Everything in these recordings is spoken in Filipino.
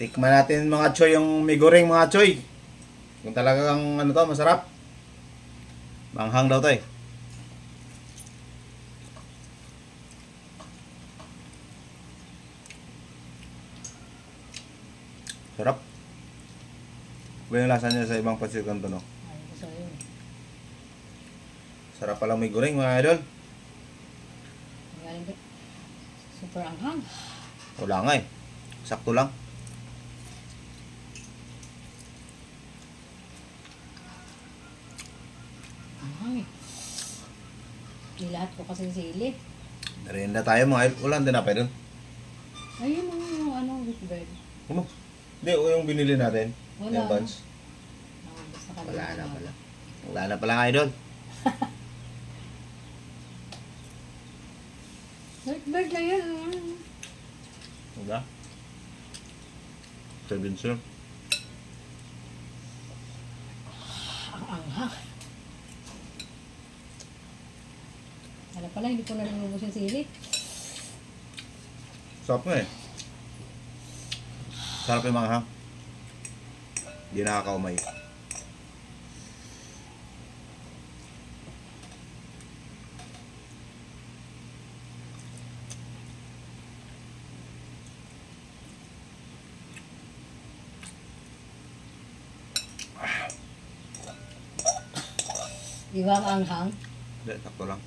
Tikman natin mga choy, yung may goreng mga choy. Kung talagang ano to, masarap. Manghang daw to eh. Sarap. Iba yung lasa niya sa ibang pancit canton, no? Ay, gusto yun. Sarap pala may goreng mga idol. Galing ba? Super anghang. Wala nga eh. Sakto lang. Anghang eh. Di lahat ko kasi sili. Merienda tayo mga idol. Wala din napay dun. Ayun yung ano, with bread. Ano? Hindi, o yung binili natin. Wala. Yung buns. Nakabos na kanina. Wala na pala. Wala na pala idol. With bread lang yan. Wala. 7 sir. Ang anghang. Ano pala, hindi ko na lumubos yung sili. Sarap nga eh. Sarap yung manghang. Hindi nakakaumay. Di ba ang anghang? Hindi, sakto lang.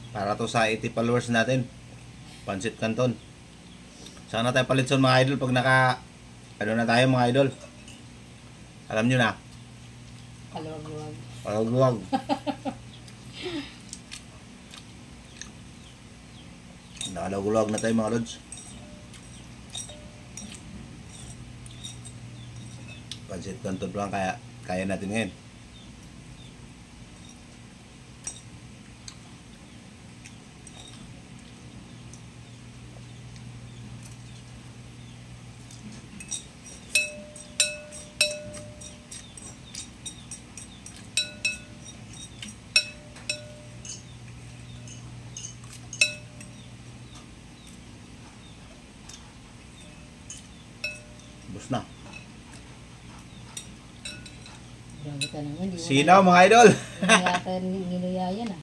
Para to sa 80 followers natin. Pancit Canton. Sana tayo palitson mga idol pag naka ano na tayo mga idol. Alam nyo na. Kaluwag-luwag. Pagluwag. Nakalagulog na tayo mga lods. Pancit Canton lang kaya natin ngayon. Bus na. Grabe ka naman. Di mo Sinaw mga idol. Hindi yata niluya yan ah.